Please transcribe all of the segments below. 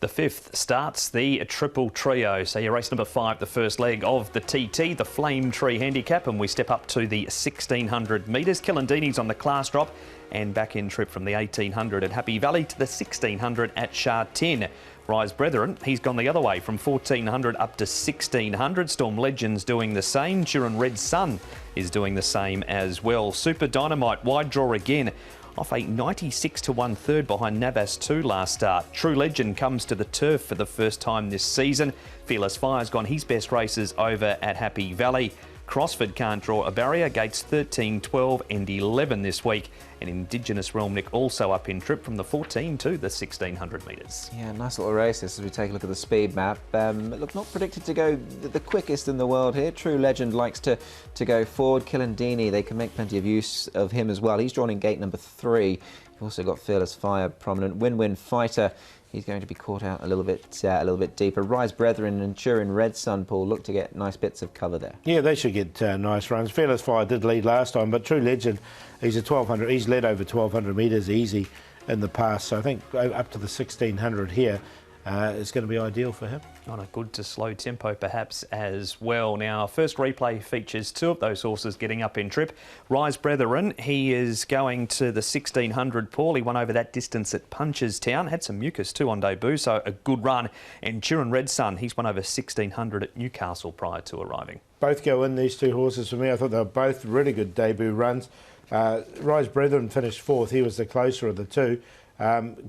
The fifth starts the triple trio. So your race number 5, the first leg of the TT, the Flame Tree Handicap, and we step up to the 1600 metres. Kilindini's on the class drop and back in trip from the 1800 at Happy Valley to the 1600 at Sha Tin. Rise Brethren, he's gone the other way from 1400 up to 1600. Storm Legend's doing the same. Turin Red Sun is doing the same as well. Super Dynamite, wide draw again, off a 96 to 1/3 behind Navas 2 last start. True Legend comes to the turf for the first time this season. Fearless Fire's gone his best races over at Happy Valley. Crossford can't draw a barrier, gates 13, 12 and 11 this week. And Indigenous Realm Nick also up in trip from the 14 to the 1600 metres. Yeah, nice little race this as we take a look at the speed map. Look, not predicted to go the quickest in the world here. True Legend likes to go forward. Kilindini, they can make plenty of use of him as well. He's drawn in gate number 3. You've also got Fearless Fire prominent. Win-Win Fighter, he's going to be caught out a little bit deeper. Rise Brethren and Turin Red Sun, Paul, look to get nice bits of cover there. Yeah, they should get nice runs. Fearless Fire did lead last time, but True Legend, he's a 1200. He's led over 1200 metres easy in the past. So I think up to the 1600 here is going to be ideal for him. On a good to slow tempo perhaps as well. Now, first replay features 2 of those horses getting up in trip. Rise Brethren, he is going to the 1600, Paul. He won over that distance at Punchestown. Had some mucus too on debut, so a good run. And Turin Red Sun, he's won over 1600 at Newcastle prior to arriving. Both go in, these 2 horses, for me. I thought they were both really good debut runs. Rise Brethren finished 4th. He was the closer of the 2.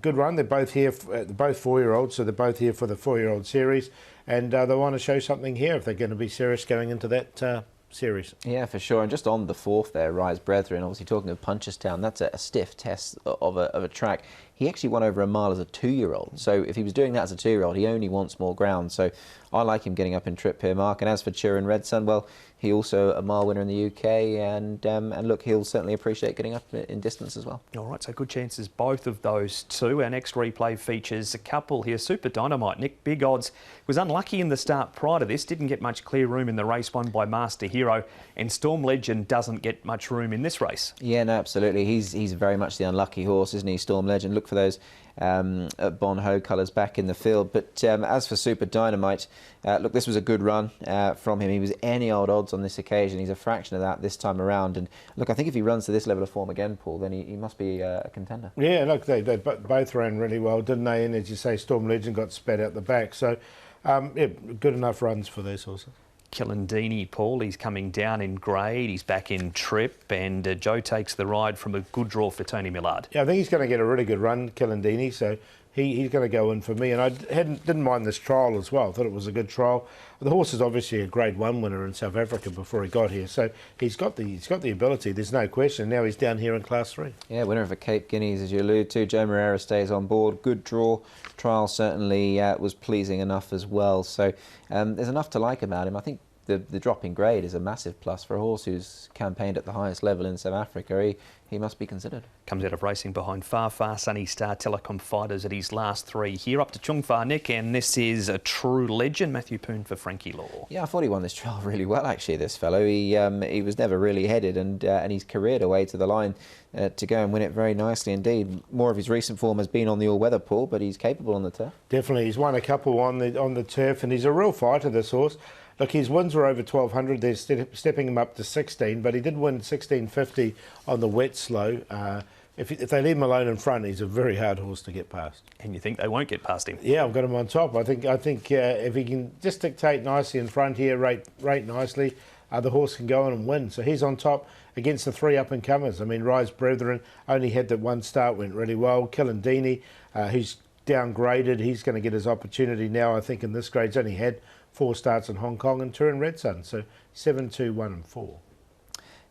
Good run. They're both here, both 4-year-olds, so they're both here for the 4-year-old series, and they want to show something here if they're going to be serious going into that series. Yeah, for sure. And just on the 4th there, Rise Brethren, obviously talking of Punchestown, that's a stiff test of a track. He actually won over a mile as a 2-year-old. So if he was doing that as a 2-year-old, he only wants more ground. So I like him getting up in trip here, Mark. And as for Turin Red Sun, well, he also a mile winner in the UK, and look, he'll certainly appreciate getting up in distance as well. All right, so good chances both of those 2. Our next replay features a couple here. Super Dynamite, Nick, big odds. Was unlucky in the start prior to this, didn't get much clear room in the race won by Master Hero, and Storm Legend doesn't get much room in this race. Yeah, no, absolutely. He's very much the unlucky horse, isn't he, Storm Legend? Look for those Bon Ho colours back in the field. But as for Super Dynamite, look, this was a good run from him. He was any old odds on this occasion. He's a fraction of that this time around. And look, I think if he runs to this level of form again, Paul, then he must be a contender. Yeah, look, they both ran really well, didn't they? And as you say, Storm Legend got spat out the back. So, yeah, good enough runs for these horses. Kilindini, Paul, he's coming down in grade, he's back in trip, and Joe takes the ride from a good draw for Tony Millard. Yeah, I think he's going to get a really good run, Kilindini, so he's going to go in for me. And I didn't mind this trial as well. I thought it was a good trial. The horse is obviously a Grade 1 winner in South Africa before he got here, so he's got the ability, there's no question. Now he's down here in Class 3. Yeah, winner of a Cape Guineas, as you allude to. Joe Moreira stays on board. Good draw. Trial certainly was pleasing enough as well. So there's enough to like about him. I think the drop in grade is a massive plus for a horse who's campaigned at the highest level in South Africa. He must be considered. Comes out of racing behind Far Sunny Star, Telecom Fighters at his last 3 here. Up to Chung Far Nick, and this is a True Legend. Matthew Poon for Frankie Law. Yeah, I thought he won this trial really well, actually, this fellow. He was never really headed, and he's careered away to the line to go and win it very nicely indeed. More of his recent form has been on the all-weather, Paul, but he's capable on the turf. Definitely. He's won a couple on the turf, and he's a real fighter, this horse. Look, his wins were over 1200. They're stepping him up to 16, but he did win 1650 on the wet slow. If they leave him alone in front, he's a very hard horse to get past. And you think they won't get past him? Yeah, I've got him on top. I think if he can just dictate nicely in front here, rate nicely, the horse can go on and win. So he's on top against the 3 up-and-comers. I mean, Rise Brethren only had that 1 start, went really well. Kilindini, who's downgraded, he's going to get his opportunity now, I think, in this grade. He's only had 4 starts in Hong Kong, and Turin Red Sun, so 7, 2, 1 and 4.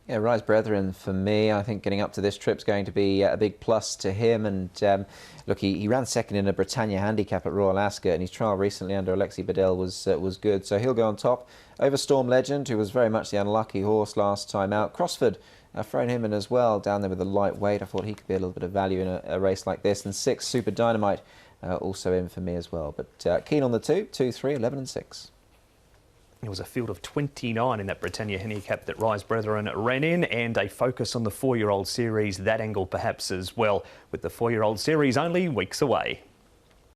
Yeah, Rise Brethren for me, I think getting up to this trip's going to be a big plus to him. And look, he ran second in a Britannia handicap at Royal Ascot, and his trial recently under Alexi Bedell was good, so he'll go on top over Storm Legend, who was very much the unlucky horse last time out. Crossford, thrown him in as well down there with a lightweight. I thought he could be a little bit of value in a race like this. And 6, Super Dynamite, also in for me as well. But keen on the 2, 2, 3, 11 and 6. There was a field of 29 in that Britannia handicap that Rise Brethren ran in, and a focus on the 4-year-old series, that angle perhaps as well, with the 4-year-old series only weeks away.